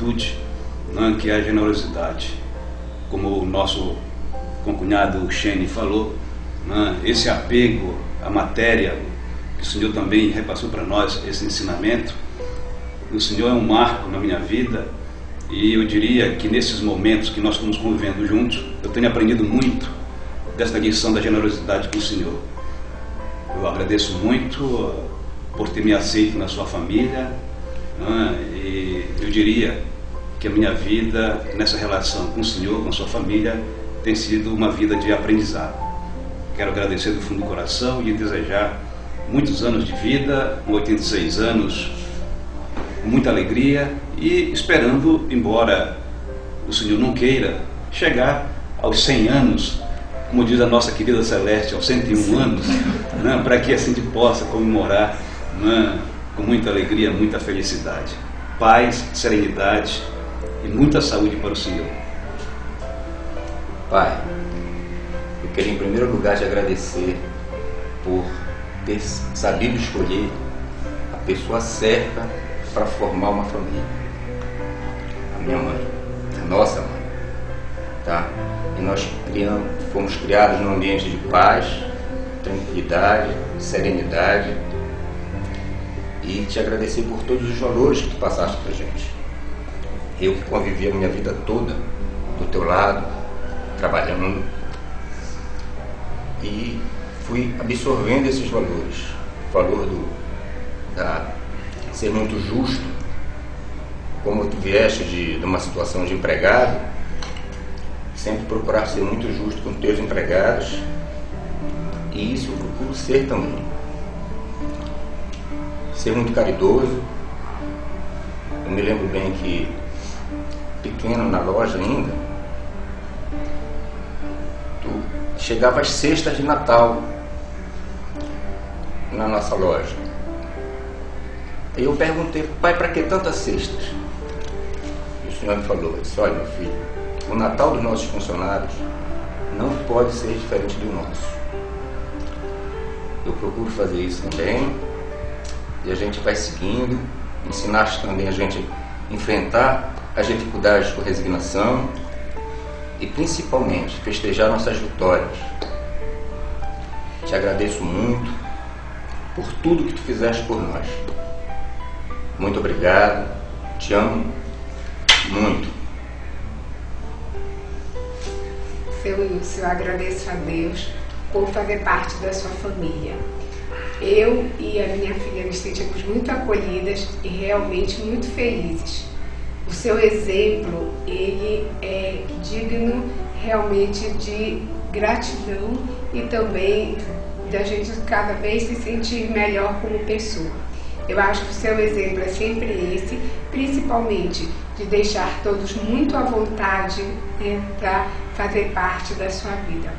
virtude, né, que é a generosidade. Como o nosso concunhado Shane falou, né, esse apego à matéria, que o Senhor também repassou para nós, esse ensinamento, o Senhor é um marco na minha vida, e eu diria que nesses momentos que nós estamos convivendo juntos, eu tenho aprendido muito desta lição da generosidade com o Senhor. Eu agradeço muito por ter me aceito na sua família, né, e eu diria que a minha vida nessa relação com o Senhor, com a sua família, tem sido uma vida de aprendizado. Quero agradecer do fundo do coração e desejar muitos anos de vida, com 86 anos, com muita alegria e esperando, embora o Senhor não queira, chegar aos 100 anos, como diz a nossa querida Celeste, aos 101 anos, né, para que assim a gente possa comemorar, né, com muita alegria, muita felicidade. Paz, serenidade e muita saúde para o Senhor. Pai, eu queria em primeiro lugar te agradecer por ter sabido escolher a pessoa certa para formar uma família. A minha mãe, a nossa mãe, tá? E nós fomos criados num ambiente de paz, tranquilidade, serenidade, e te agradecer por todos os valores que tu passaste pra gente. Eu que convivi a minha vida toda do teu lado, trabalhando, e fui absorvendo esses valores. O valor de ser muito justo, como tu vieste de uma situação de empregado, sempre procurar ser muito justo com teus empregados, e isso eu procuro ser também. Ser muito caridoso. Eu me lembro bem que, pequeno na loja ainda, tu chegava às sextas de Natal na nossa loja. E eu perguntei, pai, para que tantas cestas? E o senhor me falou, eu disse, olha, meu filho, o Natal dos nossos funcionários não pode ser diferente do nosso. Eu procuro fazer isso também, e a gente vai seguindo, ensinaste também a gente enfrentar as dificuldades com resignação e principalmente festejar nossas vitórias. Te agradeço muito por tudo que tu fizeste por nós. Muito obrigado, te amo muito. Seu Wilson, eu agradeço a Deus por fazer parte da sua família. Eu e a minha filha nos sentimos muito acolhidas e realmente muito felizes. O seu exemplo, ele é digno realmente de gratidão e também da gente cada vez se sentir melhor como pessoa. Eu acho que o seu exemplo é sempre esse, principalmente de deixar todos muito à vontade, né, para fazer parte da sua vida.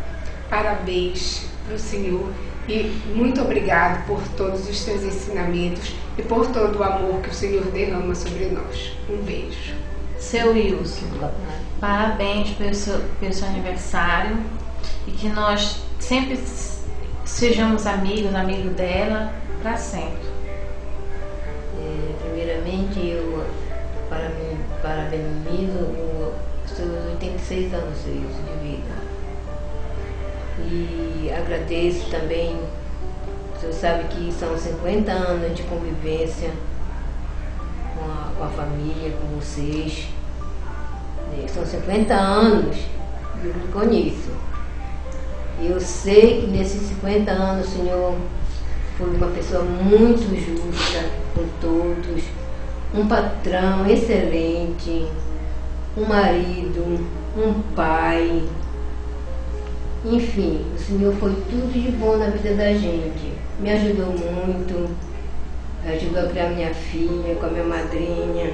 Parabéns para o Senhor e muito obrigado por todos os seus ensinamentos e por todo o amor que o Senhor derrama sobre nós. Um beijo. Seu Wilson, parabéns pelo seu aniversário e que nós sempre sejamos amigos dela para sempre. Primeiramente, eu parabenizo os seus 86 anos de vida. E agradeço também, o senhor sabe que são 50 anos de convivência com a família, com vocês. São 50 anos de luto com isso. E eu sei que nesses 50 anos o senhor foi uma pessoa muito justa com todos, um patrão excelente, um marido, um pai. Enfim, o Senhor foi tudo de bom na vida da gente. Me ajudou muito, ajudou a criar minha filha com a minha madrinha.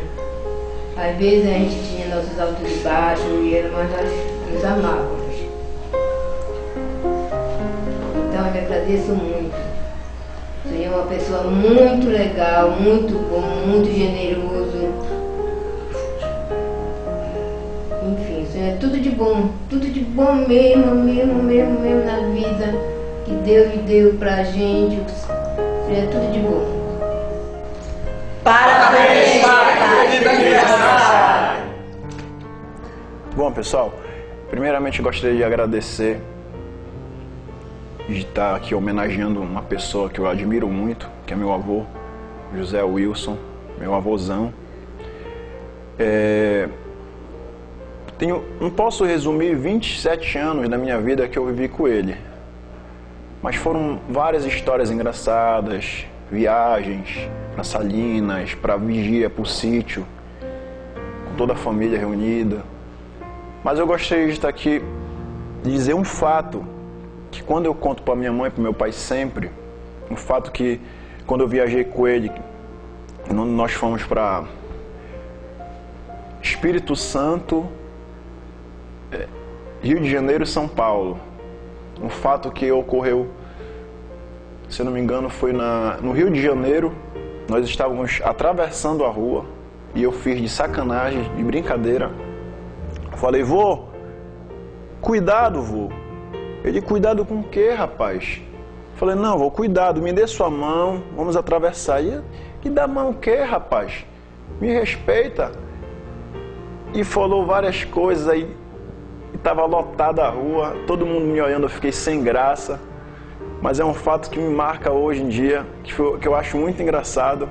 Às vezes a gente tinha nossos altos e baixos, mas nós nos amávamos. Então eu lhe agradeço muito. O Senhor é uma pessoa muito legal, muito bom, muito generoso. Enfim, o Senhor é tudo de bom mesmo na vida que Deus me deu pra gente. O Senhor é tudo de bom. Parabéns, pai! Feliz aniversário! Bom, pessoal, primeiramente gostaria de agradecer de estar aqui homenageando uma pessoa que eu admiro muito, que é meu avô, José Wilson, meu avôzão. Não posso resumir 27 anos da minha vida que eu vivi com ele, mas foram várias histórias engraçadas, viagens para Salinas, para Vigia, para o sítio, com toda a família reunida. Mas eu gostaria de estar aqui e dizer um fato que quando eu conto para minha mãe e para meu pai sempre, um fato que quando eu viajei com ele, nós fomos para Espírito Santo, Rio de Janeiro e São Paulo. Um fato que ocorreu, se eu não me engano, foi no Rio de Janeiro. Nós estávamos atravessando a rua e eu fiz de sacanagem, de brincadeira. Falei, vô, cuidado, vô. Ele, cuidado com o quê, rapaz? Falei, não, vô, cuidado, me dê sua mão, vamos atravessar. E dá mão o quê, rapaz? Me respeita. E falou várias coisas aí. Estava lotada a rua, todo mundo me olhando, eu fiquei sem graça. Mas é um fato que me marca hoje em dia, que eu acho muito engraçado.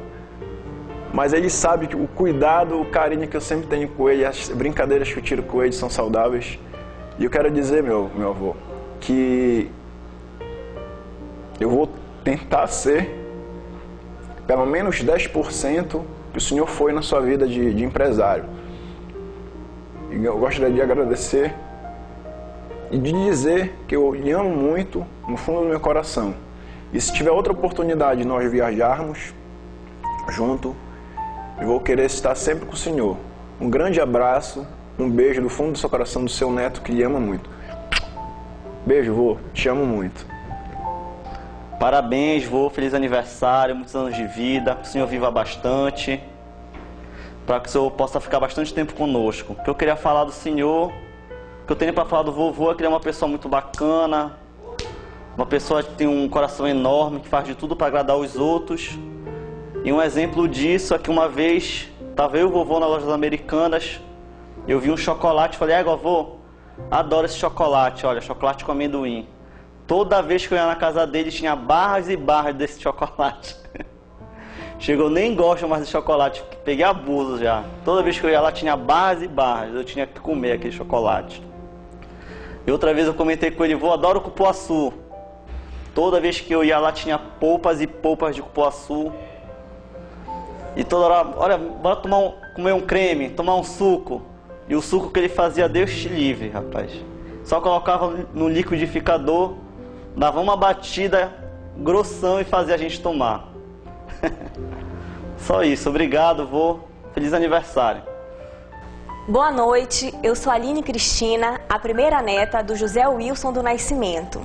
Mas ele sabe que o cuidado, o carinho que eu sempre tenho com ele, as brincadeiras que eu tiro com ele são saudáveis. E eu quero dizer, meu avô, que eu vou tentar ser pelo menos 10% que o senhor foi na sua vida de empresário. E eu gostaria de agradecer e de dizer que eu lhe amo muito no fundo do meu coração. E se tiver outra oportunidade de nós viajarmos junto, eu vou querer estar sempre com o senhor. Um grande abraço, um beijo do fundo do seu coração, do seu neto que lhe ama muito. Beijo, vô, te amo muito. Parabéns, vô, feliz aniversário, muitos anos de vida, que o senhor viva bastante, para que o senhor possa ficar bastante tempo conosco. O que eu queria falar do senhor, o que eu tenho para falar do vovô é que ele é uma pessoa muito bacana, uma pessoa que tem um coração enorme, que faz de tudo para agradar os outros. E um exemplo disso é que uma vez, estava eu e o vovô nas lojas americanas, eu vi um chocolate e falei, vovô, adoro esse chocolate, olha, chocolate com amendoim. Toda vez que eu ia na casa dele tinha barras e barras desse chocolate. Chegou, eu nem gosto mais de chocolate, peguei abuso já. Toda vez que eu ia lá tinha barras e barras, eu tinha que comer aquele chocolate. E outra vez eu comentei com ele, vô, adoro cupuaçu. Toda vez que eu ia lá tinha polpas e polpas de cupuaçu. E toda hora, olha, bora comer um creme, tomar um suco. E o suco que ele fazia, Deus te livre, rapaz. Só colocava no liquidificador, dava uma batida grossão e fazia a gente tomar. Só isso, obrigado, vô. Feliz aniversário. Boa noite, eu sou a Aline Cristina, a primeira neta do José Wilson do Nascimento.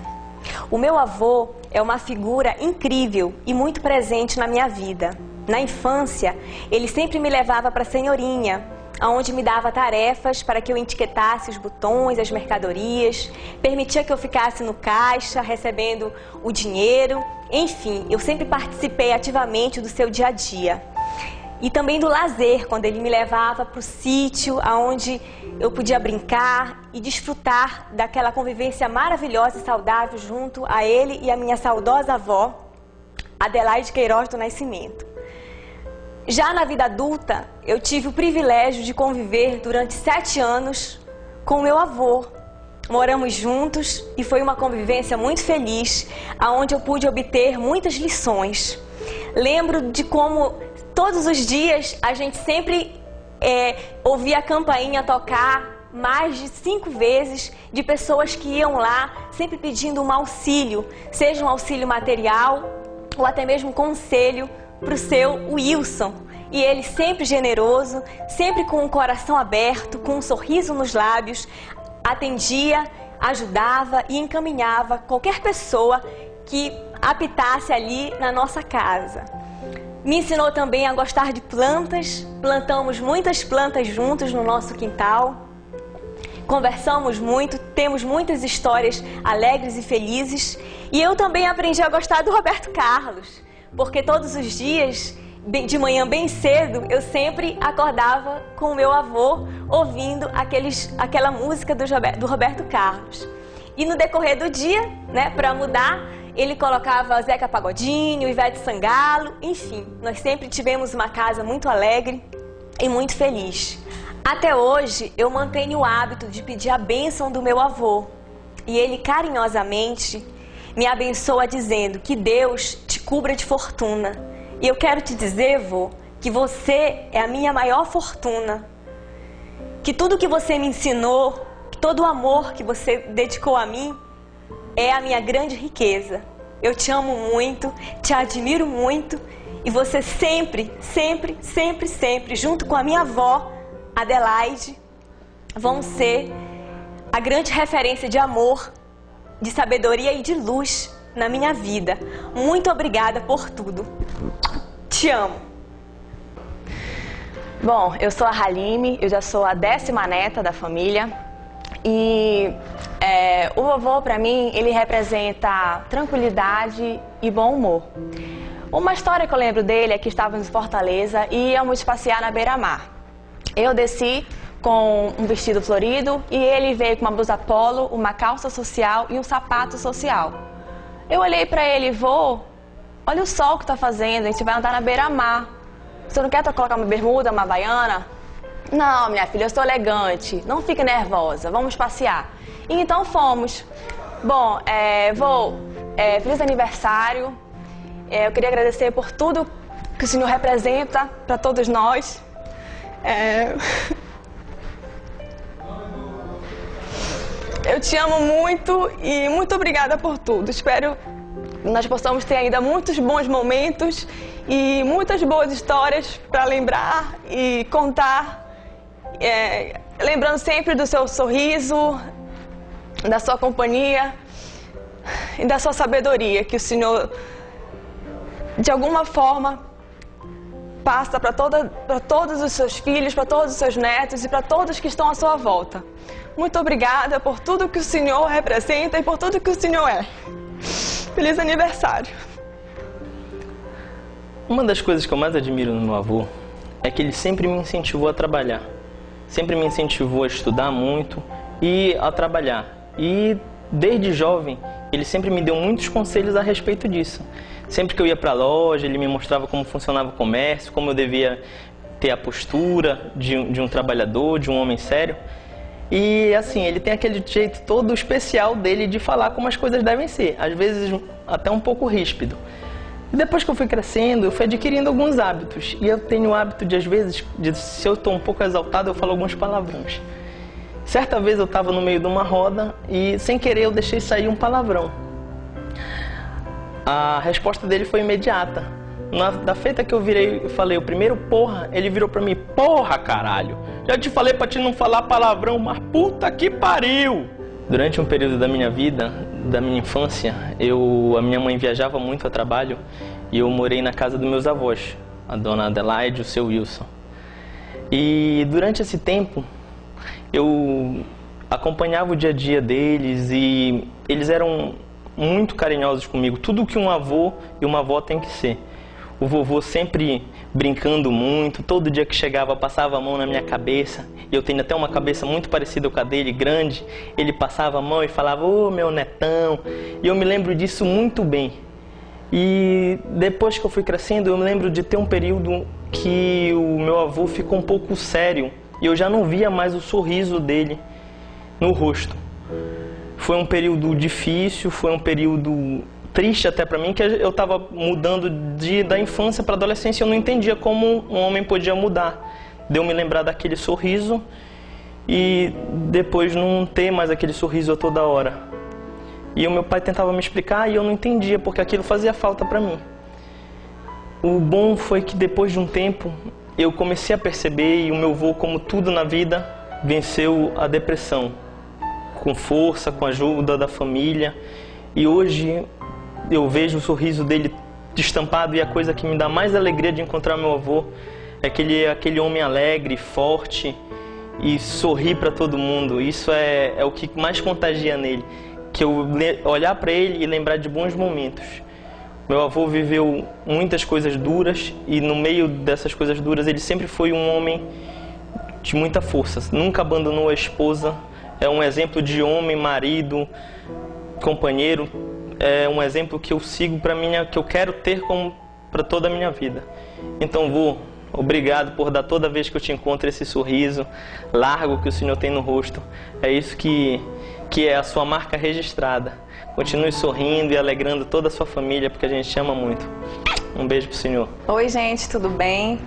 O meu avô é uma figura incrível e muito presente na minha vida. Na infância, ele sempre me levava para a senhorinha, onde me dava tarefas para que eu etiquetasse os botões, as mercadorias, permitia que eu ficasse no caixa, recebendo o dinheiro. Enfim, eu sempre participei ativamente do seu dia a dia. E também do lazer, quando ele me levava para o sítio, onde eu podia brincar e desfrutar daquela convivência maravilhosa e saudável junto a ele e a minha saudosa avó, Adelaide Queiroz do Nascimento. Já na vida adulta, eu tive o privilégio de conviver durante 7 anos com o meu avô. Moramos juntos e foi uma convivência muito feliz, onde eu pude obter muitas lições. Lembro de como todos os dias a gente sempre ouvia a campainha tocar mais de 5 vezes, de pessoas que iam lá sempre pedindo um auxílio, seja um auxílio material ou até mesmo conselho para o seu Wilson. E ele sempre generoso, sempre com o coração aberto, com um sorriso nos lábios, atendia, ajudava e encaminhava qualquer pessoa que apitasse ali na nossa casa. Me ensinou também a gostar de plantas, plantamos muitas plantas juntos no nosso quintal, conversamos muito, temos muitas histórias alegres e felizes. E eu também aprendi a gostar do Roberto Carlos, porque todos os dias de manhã bem cedo, eu sempre acordava com o meu avô ouvindo aquela música do Roberto Carlos. E no decorrer do dia, né, para mudar, ele colocava Zeca Pagodinho, Ivete Sangalo, enfim. Nós sempre tivemos uma casa muito alegre e muito feliz. Até hoje, eu mantenho o hábito de pedir a bênção do meu avô. E ele carinhosamente me abençoa dizendo que Deus te cubra de fortuna. E eu quero te dizer, vô, que você é a minha maior fortuna. Que tudo que você me ensinou, todo o amor que você dedicou a mim, é a minha grande riqueza. Eu te amo muito, te admiro muito e você sempre, sempre, sempre, sempre, junto com a minha avó, Adelaide, vão ser a grande referência de amor, de sabedoria e de luz na minha vida. Muito obrigada por tudo. Te amo. Bom, eu sou a Haline, eu já sou a 10ª neta da família. E o vovô, para mim, ele representa tranquilidade e bom humor. Uma história que eu lembro dele é que estávamos em Fortaleza e íamos passear na beira-mar. Eu desci com um vestido florido e ele veio com uma blusa polo, uma calça social e um sapato social. Eu olhei para ele, vô, olha o sol que está fazendo, a gente vai andar na beira-mar. Você não quer colocar uma bermuda, uma havaiana? Não, minha filha, eu sou elegante, não fique nervosa, vamos passear. E então fomos. Bom, vô, feliz aniversário. Eu queria agradecer por tudo que o senhor representa para todos nós. Eu te amo muito e muito obrigada por tudo. Espero que nós possamos ter ainda muitos bons momentos e muitas boas histórias para lembrar e contar. Lembrando sempre do seu sorriso, da sua companhia e da sua sabedoria, que o Senhor, de alguma forma, passa para todos os seus filhos, para todos os seus netos e para todos que estão à sua volta. Muito obrigada por tudo que o Senhor representa e por tudo que o Senhor é. Feliz aniversário! Uma das coisas que eu mais admiro no meu avô é que ele sempre me incentivou a trabalhar. Sempre me incentivou a estudar muito e a trabalhar. E desde jovem, ele sempre me deu muitos conselhos a respeito disso. Sempre que eu ia para a loja, ele me mostrava como funcionava o comércio, como eu devia ter a postura de um trabalhador, de um homem sério. E assim, ele tem aquele jeito todo especial dele de falar como as coisas devem ser. Às vezes até um pouco ríspido. E depois que eu fui crescendo, eu fui adquirindo alguns hábitos. E eu tenho o hábito de, às vezes, se eu estou um pouco exaltado, eu falo alguns palavrões. Certa vez eu estava no meio de uma roda e, sem querer, eu deixei sair um palavrão. A resposta dele foi imediata. Da feita que eu virei e falei o primeiro porra, ele virou pra mim: porra, caralho! Já te falei pra te não falar palavrão, mas puta que pariu! Durante um período da minha vida, da minha infância, a minha mãe viajava muito a trabalho e eu morei na casa dos meus avós, a dona Adelaide e o seu Wilson. E durante esse tempo, eu acompanhava o dia a dia deles e eles eram muito carinhosos comigo. Tudo que um avô e uma avó tem que ser. O vovô sempre brincando muito, todo dia que chegava passava a mão na minha cabeça. Eu tenho até uma cabeça muito parecida com a dele, grande. Ele passava a mão e falava: ô meu netão. E eu me lembro disso muito bem. E depois que eu fui crescendo, eu me lembro de ter um período que o meu avô ficou um pouco sério. E eu já não via mais o sorriso dele no rosto. Foi um período difícil, foi um período triste até pra mim, que eu estava mudando da infância para adolescência. Eu não entendia como um homem podia mudar. Deu me lembrar daquele sorriso e depois não ter mais aquele sorriso a toda hora. E o meu pai tentava me explicar e eu não entendia, porque aquilo fazia falta pra mim. O bom foi que depois de um tempo eu comecei a perceber, e o meu avô, como tudo na vida, venceu a depressão com força, com a ajuda da família. E hoje eu vejo o sorriso dele estampado, e a coisa que me dá mais alegria de encontrar meu avô é que ele é aquele homem alegre, forte e sorri para todo mundo. Isso é o que mais contagia nele, que eu olhar para ele e lembrar de bons momentos. Meu avô viveu muitas coisas duras e no meio dessas coisas duras ele sempre foi um homem de muita força. Nunca abandonou a esposa. É um exemplo de homem, marido, companheiro. É um exemplo que eu sigo para minha, que eu quero ter como para toda a minha vida. Então, vô, obrigado por dar toda vez que eu te encontro esse sorriso largo que o Senhor tem no rosto. É isso que é a sua marca registrada. Continue sorrindo e alegrando toda a sua família, porque a gente te ama muito. Um beijo pro Senhor. Oi, gente, tudo bem?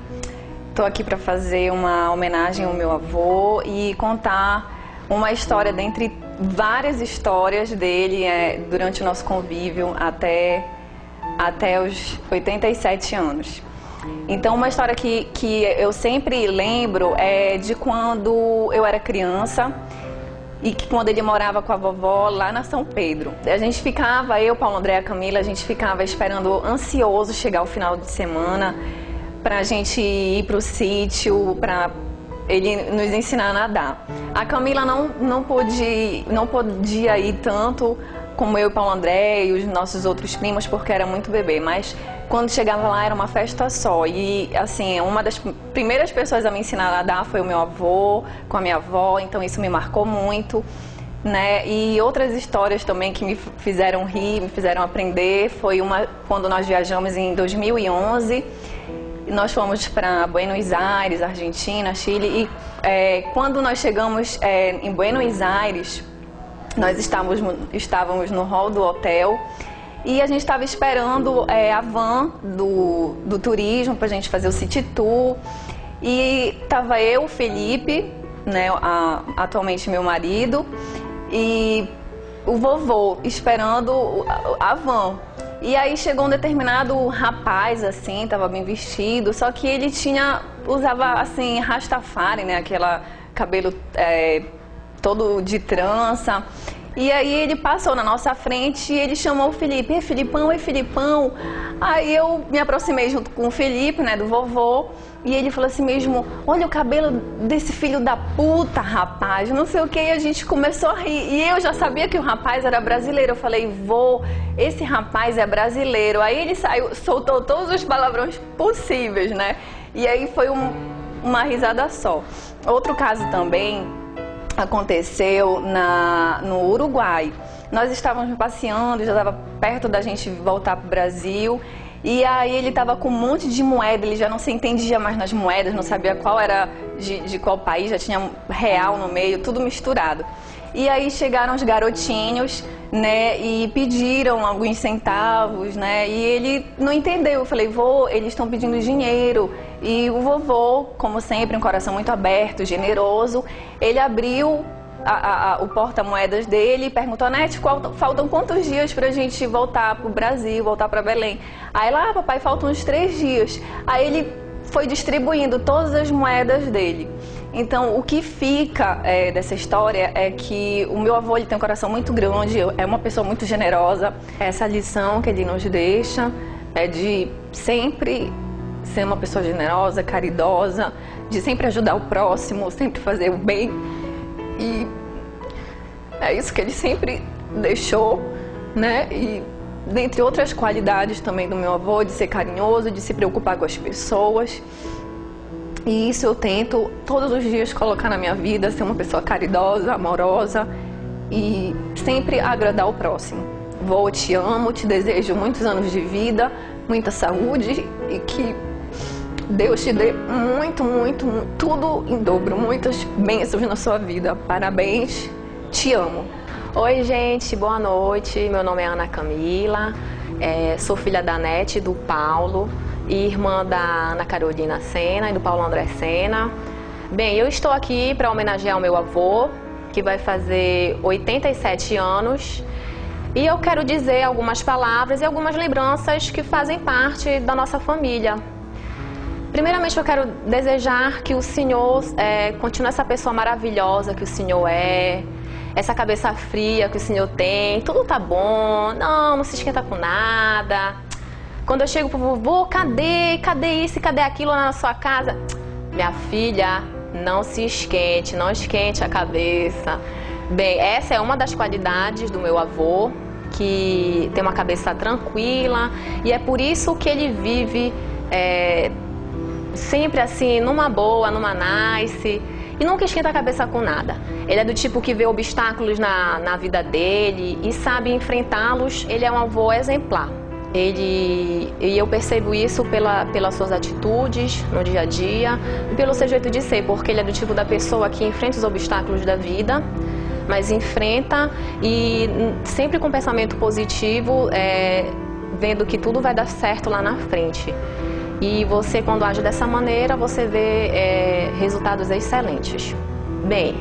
Estou aqui para fazer uma homenagem ao meu avô e contar uma história dentre várias histórias dele durante o nosso convívio até os 87 anos. Então, uma história que eu sempre lembro é de quando eu era criança e que quando ele morava com a vovó lá na São Pedro. A gente ficava, eu, Paulo André e a Camila, a gente ficava esperando ansioso chegar o final de semana pra gente ir pro sítio, pra ele nos ensinar a nadar. A Camila não podia ir tanto como eu e Paulo André e os nossos outros primos, porque era muito bebê, mas quando chegava lá era uma festa só. E assim, uma das primeiras pessoas a me ensinar a nadar foi o meu avô, com a minha avó, então isso me marcou muito, né? E outras histórias também que me fizeram rir, me fizeram aprender, foi quando nós viajamos em 2011, nós fomos para Buenos Aires, Argentina, Chile, e quando nós chegamos em Buenos Aires, nós estávamos no hall do hotel e a gente estava esperando a van do turismo para a gente fazer o city tour. E estava eu, o Felipe, né, atualmente meu marido, e o vovô esperando a van. E aí chegou um determinado rapaz, assim, estava bem vestido, só que ele usava assim, rastafari, né, aquele cabelo todo de trança. E aí ele passou na nossa frente e ele chamou o Felipe. Ei, Filipão, ei, Filipão. Aí eu me aproximei junto com o Felipe, né, do vovô. E ele falou assim mesmo, olha o cabelo desse filho da puta, rapaz, não sei o que. E a gente começou a rir. E eu já sabia que o rapaz era brasileiro. Eu falei, vô, esse rapaz é brasileiro. Aí ele soltou todos os palavrões possíveis, né? E aí foi uma risada só. Outro caso também aconteceu no Uruguai. Nós estávamos passeando, já estava perto da gente voltar para o Brasil. E aí ele estava com um monte de moeda, ele já não se entendia mais nas moedas, não sabia qual era de qual país, já tinha real no meio, tudo misturado. E aí chegaram os garotinhos, né, e pediram alguns centavos, né, e ele não entendeu. Eu falei, vô, eles estão pedindo dinheiro. E o vovô, como sempre, um coração muito aberto, generoso, ele abriu o porta-moedas dele e perguntou, Nete, faltam quantos dias pra gente voltar pro Brasil, voltar pra Belém? Aí lá, papai, faltam uns 3 dias. Aí ele foi distribuindo todas as moedas dele. Então, o que fica dessa história é que o meu avô, ele tem um coração muito grande, é uma pessoa muito generosa. Essa lição que ele nos deixa é de sempre ser uma pessoa generosa, caridosa, de sempre ajudar o próximo, sempre fazer o bem. E é isso que ele sempre deixou, né? E dentre outras qualidades também do meu avô, de ser carinhoso, de se preocupar com as pessoas. E isso eu tento todos os dias colocar na minha vida, ser uma pessoa caridosa, amorosa e sempre agradar o próximo. Vô, te amo, te desejo muitos anos de vida, muita saúde e que Deus te dê muito, muito, tudo em dobro, muitas bênçãos na sua vida. Parabéns, te amo. Oi, gente, boa noite. Meu nome é Ana Camila, sou filha da Nete, do Paulo, e irmã da Ana Carolina Sena e do Paulo André Sena. Bem, eu estou aqui para homenagear o meu avô, que vai fazer 87 anos. E eu quero dizer algumas palavras e algumas lembranças que fazem parte da nossa família. Primeiramente, eu quero desejar que o Senhor continue essa pessoa maravilhosa que o Senhor é, essa cabeça fria que o Senhor tem, tudo tá bom, não se esquenta com nada. Quando eu chego pro vovô, cadê isso, cadê aquilo na sua casa? Minha filha, não se esquente, não esquente a cabeça. Bem, essa é uma das qualidades do meu avô, que tem uma cabeça tranquila, e é por isso que ele vive sempre assim, numa boa, numa nice, e nunca esquenta a cabeça com nada. Ele é do tipo que vê obstáculos na vida dele e sabe enfrentá-los. Ele é um avô exemplar. E eu percebo isso pelas suas atitudes no dia a dia e pelo seu jeito de ser, porque ele é do tipo da pessoa que enfrenta os obstáculos da vida, mas enfrenta e sempre com pensamento positivo, vendo que tudo vai dar certo lá na frente. E você, quando age dessa maneira, você vê resultados excelentes. Bem,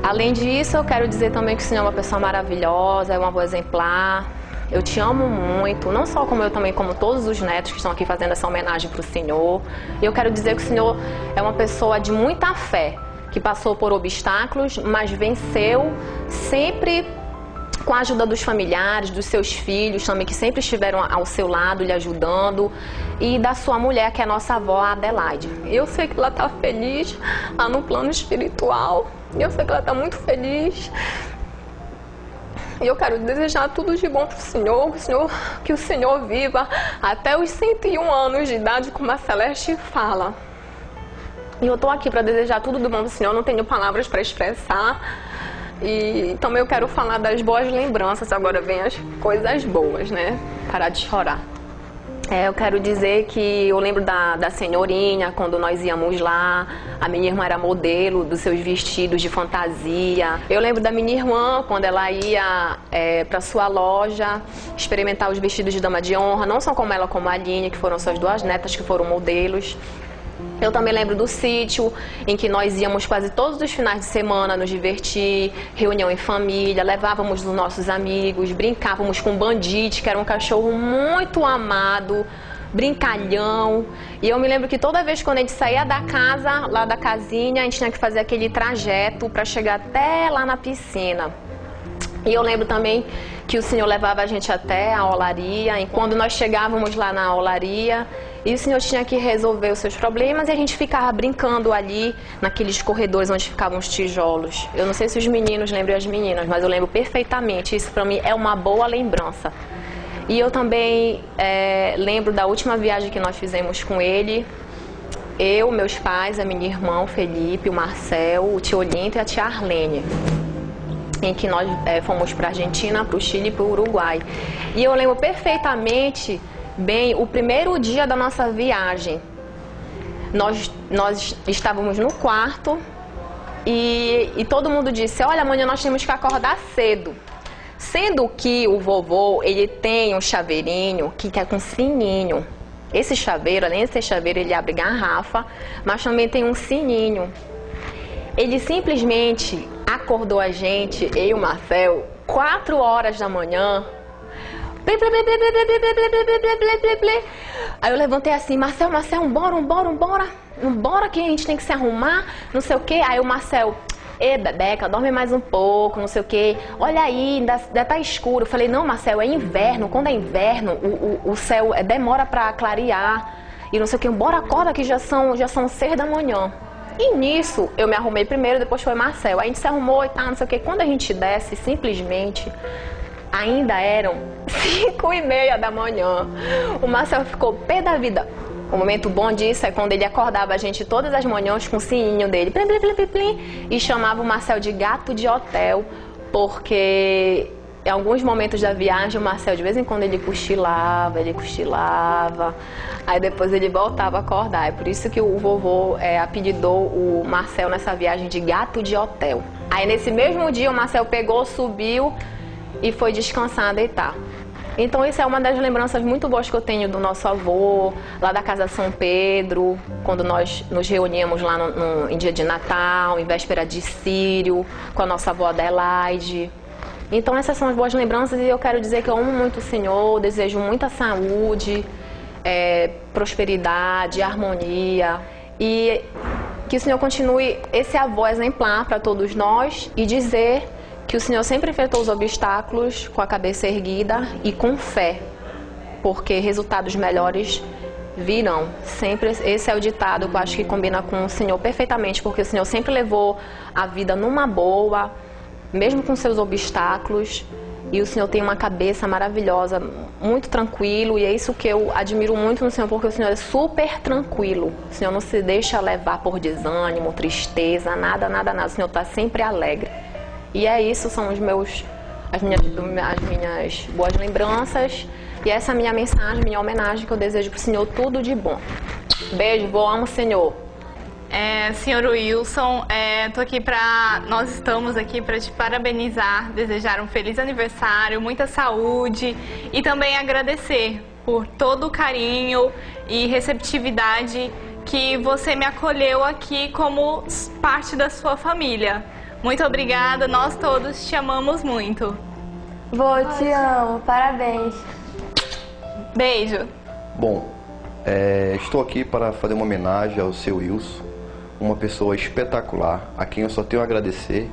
além disso, eu quero dizer também que o senhor é uma pessoa maravilhosa, é um avô exemplar. Eu te amo muito, não só como eu também, como todos os netos que estão aqui fazendo essa homenagem para o senhor. E eu quero dizer que o senhor é uma pessoa de muita fé, que passou por obstáculos, mas venceu sempre com a ajuda dos familiares, dos seus filhos também, que sempre estiveram ao seu lado, lhe ajudando, e da sua mulher, que é a nossa avó, a Adelaide. Eu sei que ela está feliz lá no plano espiritual, eu sei que ela está muito feliz. E eu quero desejar tudo de bom para o senhor, que o senhor viva até os 101 anos de idade, como a Celeste fala. E eu estou aqui para desejar tudo do bom para o senhor, não tenho palavras para expressar. E também eu quero falar das boas lembranças, agora vem as coisas boas, né? Parar de chorar. Eu quero dizer que eu lembro da senhorinha, quando nós íamos lá, a minha irmã era modelo dos seus vestidos de fantasia. Eu lembro da minha irmã, quando ela ia para sua loja, experimentar os vestidos de dama de honra, não só como ela, como a Aline, que foram suas duas netas, que foram modelos. Eu também lembro do sítio, em que nós íamos quase todos os finais de semana nos divertir, reunião em família, levávamos os nossos amigos, brincávamos com o Bandite, que era um cachorro muito amado, brincalhão. E eu me lembro que toda vez quando a gente saía da casa, lá da casinha, a gente tinha que fazer aquele trajeto para chegar até lá na piscina. E eu lembro também que o senhor levava a gente até a olaria, e quando nós chegávamos lá na olaria, e o senhor tinha que resolver os seus problemas, e a gente ficava brincando ali, naqueles corredores onde ficavam os tijolos. Eu não sei se os meninos lembram as meninas, mas eu lembro perfeitamente. Isso para mim é uma boa lembrança. E eu também lembro da última viagem que nós fizemos com ele. Eu, meus pais, a minha irmã, o Felipe, o Marcel, o tio Olinto e a tia Arlene, em que nós fomos para a Argentina, para o Chile e para o Uruguai. E eu lembro perfeitamente bem o primeiro dia da nossa viagem. Nós estávamos no quarto e todo mundo disse: olha, amanhã nós temos que acordar cedo. Sendo que o vovô, ele tem um chaveirinho que é com sininho. Esse chaveiro, além de ser chaveiro, ele abre garrafa, mas também tem um sininho. Ele simplesmente acordou a gente, eu e o Marcel, 4 horas da manhã. Aí eu levantei assim: Marcel, bora que a gente tem que se arrumar, não sei o que. Aí o Marcel: Bebeca, dorme mais um pouco, não sei o que. Olha aí, ainda tá escuro. Eu falei: não, Marcel, é inverno. Quando é inverno, o céu demora pra clarear. E não sei o que. Bora, acorda que já são 6 da manhã. E nisso, eu me arrumei primeiro, depois foi Marcel. Aí a gente se arrumou e tal, não sei o que. Quando a gente desce, simplesmente, ainda eram 5h30 da manhã. O Marcel ficou pé da vida. O momento bom disso é quando ele acordava a gente todas as manhãs com o sininho dele, plim, plim, plim, plim, plim, e chamava o Marcel de gato de hotel, porque em alguns momentos da viagem o Marcel, de vez em quando, ele cochilava, aí depois ele voltava a acordar. É por isso que o vovô apelidou o Marcel nessa viagem de gato de hotel. Aí nesse mesmo dia o Marcel pegou, subiu e foi descansar, deitar. Então isso é uma das lembranças muito boas que eu tenho do nosso avô, lá da Casa São Pedro, quando nós nos reuníamos lá em dia de Natal, em véspera de Sírio, com a nossa avó Adelaide. Então essas são as boas lembranças, e eu quero dizer que eu amo muito o Senhor, desejo muita saúde, prosperidade, harmonia, e que o Senhor continue esse avô exemplar para todos nós, e dizer que o Senhor sempre enfrentou os obstáculos com a cabeça erguida e com fé, porque resultados melhores virão. Sempre esse é o ditado que eu acho que combina com o Senhor perfeitamente, porque o Senhor sempre levou a vida numa boa, mesmo com seus obstáculos, E o Senhor tem uma cabeça maravilhosa, muito tranquilo, e é isso que eu admiro muito no Senhor, porque o Senhor é super tranquilo. O Senhor não se deixa levar por desânimo, tristeza, nada, nada, nada. O Senhor está sempre alegre. E é isso, são as minhas boas lembranças. E essa é a minha mensagem, minha homenagem, que eu desejo para o Senhor tudo de bom. Beijo, vou, amo o Senhor. Senhor Wilson, nós estamos aqui para te parabenizar, desejar um feliz aniversário, muita saúde e também agradecer por todo o carinho e receptividade que você me acolheu aqui como parte da sua família. Muito obrigada, nós todos te amamos muito. Vô, te amo, parabéns. Beijo. Bom, estou aqui para fazer uma homenagem ao seu Wilson, uma pessoa espetacular, a quem eu só tenho a agradecer,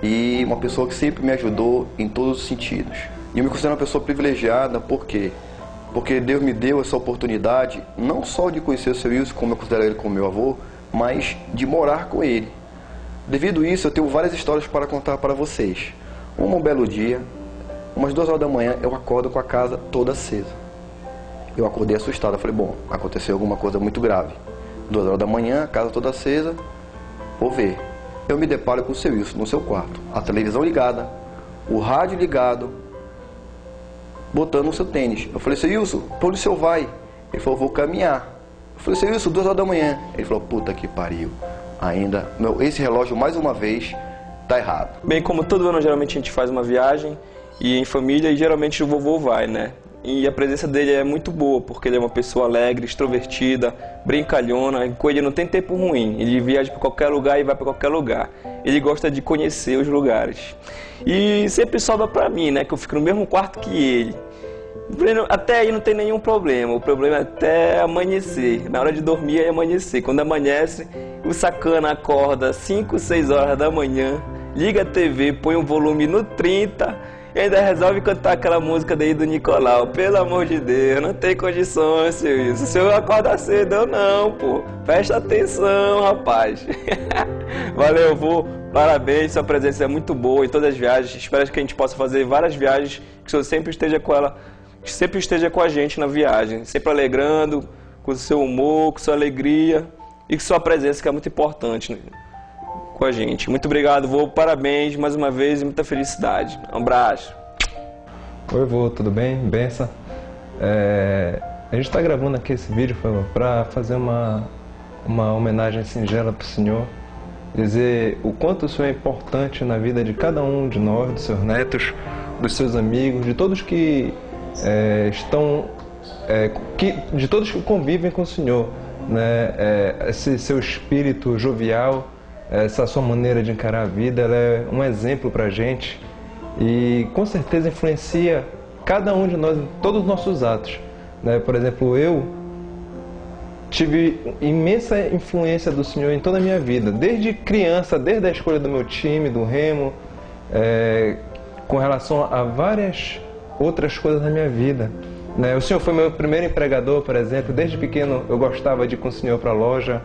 e uma pessoa que sempre me ajudou em todos os sentidos. E eu me considero uma pessoa privilegiada, por quê? Porque Deus me deu essa oportunidade, não só de conhecer o seu Wilson, como eu considero ele como meu avô, mas de morar com ele. Devido a isso, eu tenho várias histórias para contar para vocês. Um belo dia, umas 2 horas da manhã, eu acordo com a casa toda acesa. Eu acordei assustado, eu falei, bom, aconteceu alguma coisa muito grave. 2 horas da manhã, a casa toda acesa, vou ver. Eu me deparo com o seu Wilson no seu quarto, a televisão ligada, o rádio ligado, botando o seu tênis. Eu falei, seu Wilson, para onde o senhor vai? Ele falou, vou caminhar. Eu falei, seu Wilson, 2 horas da manhã. Ele falou, puta que pariu, ainda, esse relógio mais uma vez tá errado. Bem, como todo ano geralmente a gente faz uma viagem e em família, e geralmente o vovô vai, né? E a presença dele é muito boa, porque ele é uma pessoa alegre, extrovertida, brincalhona, com ele não tem tempo ruim. Ele viaja para qualquer lugar e vai para qualquer lugar. Ele gosta de conhecer os lugares. E sempre sobra para mim, né, que eu fico no mesmo quarto que ele. Até aí não tem nenhum problema, o problema é até amanhecer. Na hora de dormir é amanhecer. Quando amanhece, o sacana acorda 5, 6 horas da manhã, liga a TV, põe o volume no 30... e ainda resolve cantar aquela música daí do Nicolau. Pelo amor de Deus, não tem condições, seu Wilson. Se eu acordar cedo, eu não, pô. Presta atenção, rapaz. Valeu, vô. Parabéns, sua presença é muito boa em todas as viagens. Espero que a gente possa fazer várias viagens, que o senhor sempre esteja com ela, que sempre esteja com a gente na viagem. Sempre alegrando, com o seu humor, com sua alegria e com sua presença, que é muito importante, né, com a gente. Muito obrigado, vô, parabéns mais uma vez e muita felicidade. Um abraço. Oi, vô, tudo bem? Benção. A gente está gravando aqui esse vídeo para fazer uma homenagem singela para o senhor, dizer o quanto o senhor é importante na vida de cada um de nós, dos seus netos, dos seus amigos, de todos que de todos que convivem com o senhor, né? Esse seu espírito jovial, essa sua maneira de encarar a vida, ela é um exemplo para a gente e com certeza influencia cada um de nós em todos os nossos atos, né? Por exemplo, eu tive imensa influência do Senhor em toda a minha vida, desde criança, desde a escolha do meu time, do Remo, com relação a várias outras coisas na minha vida, né? O Senhor foi meu primeiro empregador, por exemplo. Desde pequeno eu gostava de ir com o Senhor para a loja,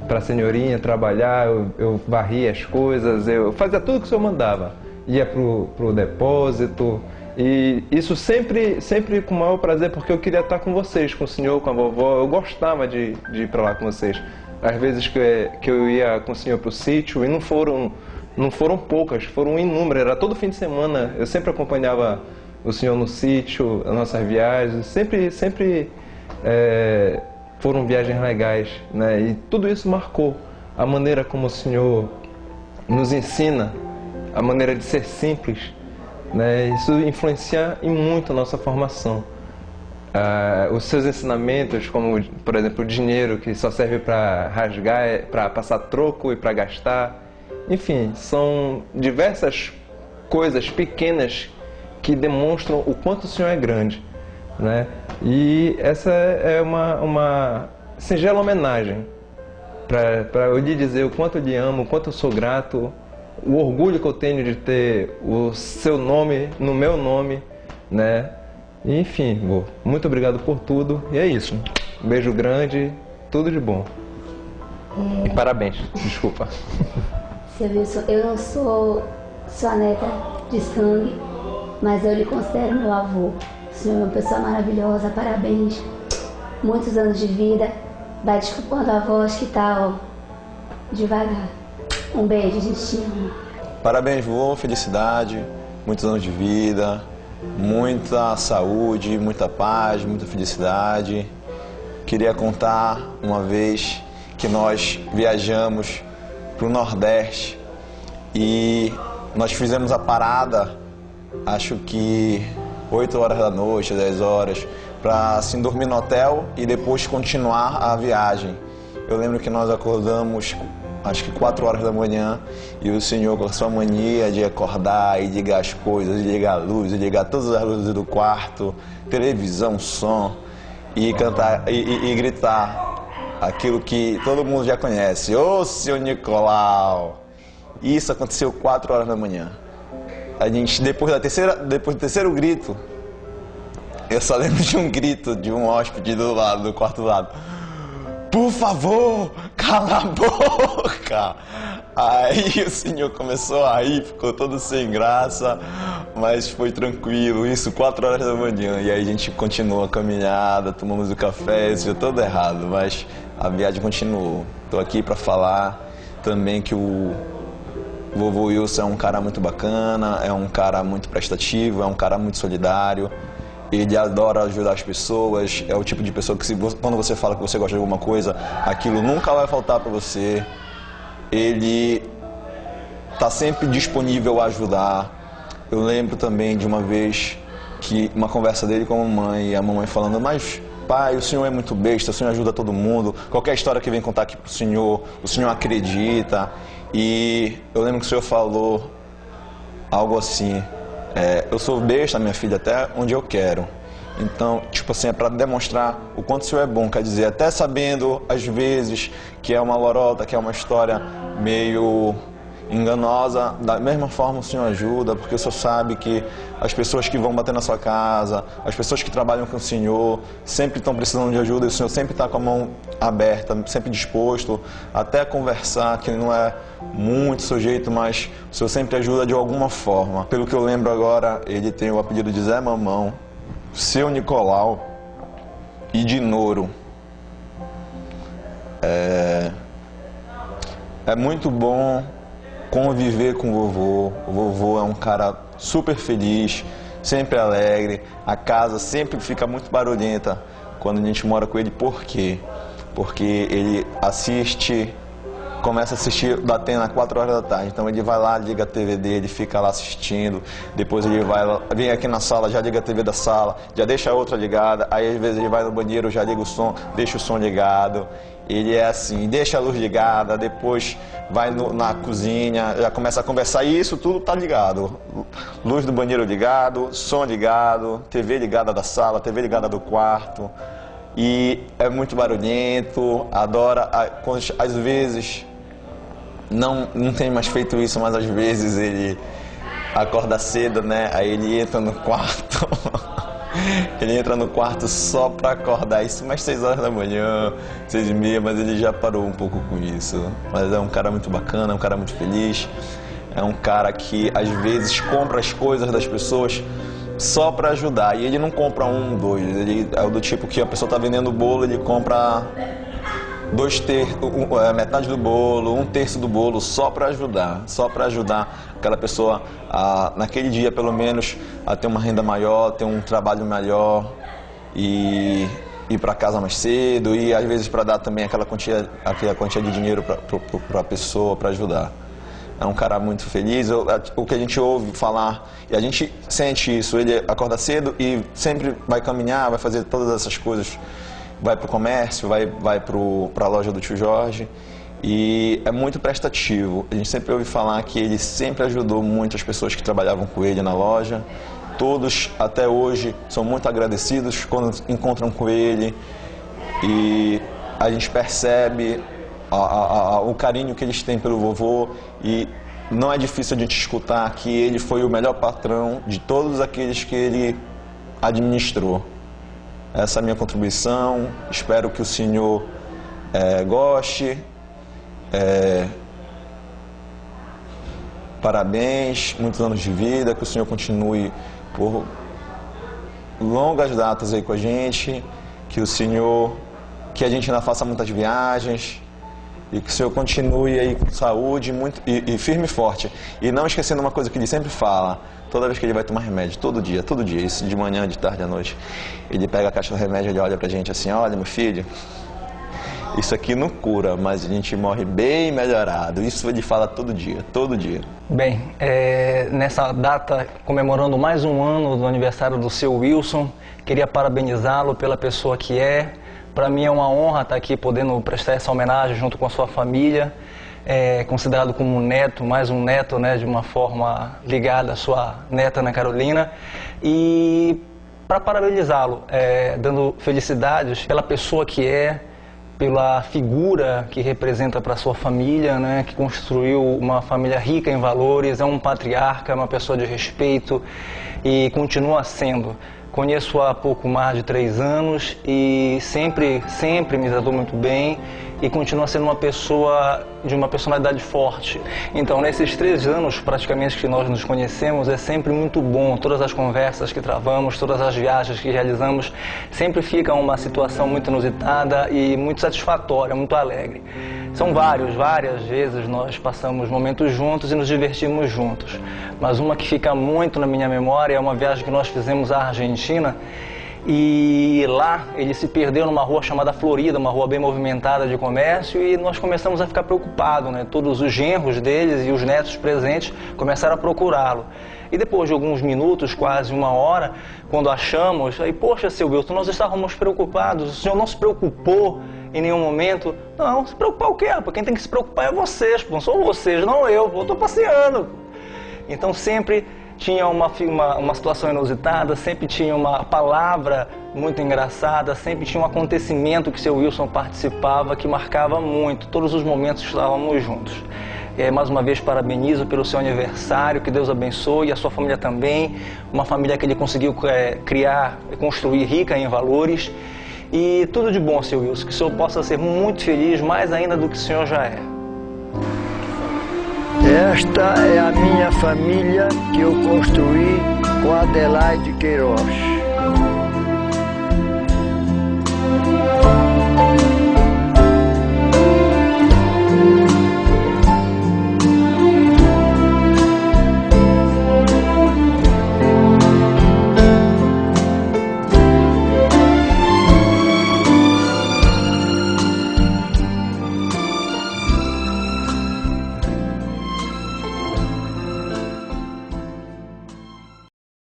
para a senhorinha trabalhar, eu varria as coisas, eu fazia tudo que o Senhor mandava. Ia para o depósito, e isso sempre com o maior prazer, porque eu queria estar com vocês, com o Senhor, com a vovó. Eu gostava de ir para lá com vocês. Às vezes que eu ia com o Senhor para o sítio, e não foram poucas, foram inúmeras, era todo fim de semana. Eu sempre acompanhava o Senhor no sítio, as nossas viagens, sempre foram viagens legais, né? E tudo isso marcou a maneira como o Senhor nos ensina, a maneira de ser simples, né? Isso influencia em muito a nossa formação. Os seus ensinamentos, como por exemplo o dinheiro, que só serve para rasgar, para passar troco e para gastar, enfim, são diversas coisas pequenas que demonstram o quanto o Senhor é grande, né? E essa é uma singela homenagem para eu lhe dizer o quanto eu lhe amo, o quanto eu sou grato, o orgulho que eu tenho de ter o seu nome no meu nome, né? E, enfim, vô, muito obrigado por tudo, e é isso. Um beijo grande, tudo de bom. E parabéns, desculpa. Seu Wilson, eu não sou sua neta de sangue, mas eu lhe considero meu avô. O senhor é uma pessoa maravilhosa, parabéns. Muitos anos de vida. Vai desculpando a voz que tá, ó, devagar. Um beijo, a gente te ama. Parabéns, vô, felicidade, muitos anos de vida, muita saúde, muita paz, muita felicidade. Queria contar uma vez que nós viajamos para o Nordeste e nós fizemos a parada, acho que 8 horas da noite, 10 horas, para assim dormir no hotel e depois continuar a viagem. Eu lembro que nós acordamos acho que 4 horas da manhã e o senhor, com a sua mania de acordar e ligar as coisas, ligar a luz, ligar todas as luzes do quarto, televisão, som, e cantar e gritar aquilo que todo mundo já conhece: ô senhor Nicolau! Isso aconteceu 4 horas da manhã. A gente, depois do terceiro grito, eu só lembro de um grito de um hóspede do quarto do lado: por favor, cala a boca! Aí o senhor começou a rir, ficou todo sem graça, mas foi tranquilo, isso 4 horas da manhã. E aí a gente continuou a caminhada, tomamos o café, isso deu todo errado, mas a viagem continuou. Estou aqui para falar também que o vovô Wilson é um cara muito bacana, é um cara muito prestativo, é um cara muito solidário. Ele adora ajudar as pessoas, é o tipo de pessoa que quando você fala que você gosta de alguma coisa, aquilo nunca vai faltar para você. Ele está sempre disponível a ajudar. Eu lembro também de uma vez que uma conversa dele com a mamãe, e a mamãe falando: mas pai, o senhor é muito besta, o senhor ajuda todo mundo, qualquer história que vem contar aqui pro senhor, o senhor acredita. E eu lembro que o senhor falou algo assim: eu sou besta, minha filha, até onde eu quero. Então, tipo assim, é para demonstrar o quanto o senhor é bom, quer dizer, até sabendo, às vezes, que é uma lorota, que é uma história meio enganosa, da mesma forma o senhor ajuda, porque o senhor sabe que as pessoas que vão bater na sua casa, as pessoas que trabalham com o senhor, sempre estão precisando de ajuda, e o senhor sempre está com a mão aberta, sempre disposto até a conversar, que não é muito seu jeito, mas o senhor sempre ajuda de alguma forma. Pelo que eu lembro agora, ele tem o apelido de Zé Mamão, seu Nicolau e de Noro. É muito bom conviver com o vovô. O vovô é um cara super feliz, sempre alegre. A casa sempre fica muito barulhenta quando a gente mora com ele. Por quê? Porque ele começa a assistir da Atena 4 horas da tarde. Então ele vai lá, liga a TV dele, fica lá assistindo. Depois ele vem aqui na sala, já liga a TV da sala, já deixa a outra ligada. Aí às vezes ele vai no banheiro, já liga o som, deixa o som ligado. Ele é assim, deixa a luz ligada, depois vai na cozinha, já começa a conversar, e isso tudo tá ligado. Luz do banheiro ligado, som ligado, TV ligada da sala, TV ligada do quarto. E é muito barulhento, adora, às vezes, não tem mais feito isso, mas às vezes ele acorda cedo, né? Aí ele entra no quarto. Ele entra no quarto só para acordar, isso mais 6 horas da manhã, 6h30, mas ele já parou um pouco com isso. Mas é um cara muito bacana, é um cara muito feliz, é um cara que às vezes compra as coisas das pessoas só para ajudar. E ele não compra 1, 2, ele é do tipo que a pessoa está vendendo o bolo, ele compra metade do bolo, 1/3 do bolo, só para ajudar aquela pessoa naquele dia pelo menos a ter uma renda maior, ter um trabalho melhor e ir para casa mais cedo, e às vezes para dar também aquela quantia de dinheiro para a pessoa, para ajudar. É um cara muito feliz. O que a gente ouve falar, e a gente sente isso, ele acorda cedo e sempre vai caminhar, vai fazer todas essas coisas, vai para o comércio, vai para a loja do tio Jorge, e é muito prestativo. A gente sempre ouve falar que ele sempre ajudou muito as pessoas que trabalhavam com ele na loja. Todos, até hoje, são muito agradecidos quando encontram com ele, e a gente percebe o carinho que eles têm pelo vovô, e não é difícil a gente escutar que ele foi o melhor patrão de todos aqueles que ele administrou. Essa é a minha contribuição, espero que o senhor parabéns, muitos anos de vida, que o Senhor continue por longas datas aí com a gente, que a gente ainda faça muitas viagens e que o Senhor continue aí com saúde e firme e forte. E não esquecendo uma coisa que ele sempre fala, toda vez que ele vai tomar remédio, todo dia, isso de manhã, de tarde, à noite, ele pega a caixa do remédio, ele olha pra gente assim, olha meu filho, isso aqui não cura, mas a gente morre bem melhorado. Isso ele fala todo dia, todo dia. Bem, nessa data, comemorando mais um ano do aniversário do seu Wilson, queria parabenizá-lo pela pessoa que é. Para mim é uma honra estar aqui podendo prestar essa homenagem junto com a sua família. Considerado como um neto, mais um neto, né, de uma forma ligada à sua neta Ana Carolina. E para parabenizá-lo, dando felicidades pela pessoa que é, pela figura que representa para a sua família, né, que construiu uma família rica em valores, é um patriarca, uma pessoa de respeito e continua sendo. Conheço há pouco mais de 3 anos e sempre me tratou muito bem e continua sendo uma pessoa de uma personalidade forte. Então, nesses 3 anos praticamente que nós nos conhecemos, é sempre muito bom. Todas as conversas que travamos, todas as viagens que realizamos, sempre fica uma situação muito inusitada e muito satisfatória, muito alegre. São várias vezes nós passamos momentos juntos e nos divertimos juntos. Mas uma que fica muito na minha memória é uma viagem que nós fizemos à Argentina. E lá ele se perdeu numa rua chamada Florida, uma rua bem movimentada de comércio, e nós começamos a ficar preocupados, né? Todos os genros deles e os netos presentes começaram a procurá-lo. E depois de alguns minutos, quase 1 hora, quando achamos, aí, poxa, seu Wilson, nós estávamos preocupados, o senhor não se preocupou em nenhum momento? Não, se preocupar o quê? Porque quem tem que se preocupar é vocês, não são vocês, não eu estou passeando. Então sempre tinha uma situação inusitada, sempre tinha uma palavra muito engraçada, sempre tinha um acontecimento que seu Wilson participava, que marcava muito, todos os momentos que estávamos juntos. Mais uma vez parabenizo pelo seu aniversário, que Deus abençoe, e a sua família também, uma família que ele conseguiu criar e construir rica em valores. E tudo de bom, seu Wilson, que o senhor possa ser muito feliz, mais ainda do que o senhor já é. Esta é a minha família que eu construí com Adelaide Queiroz.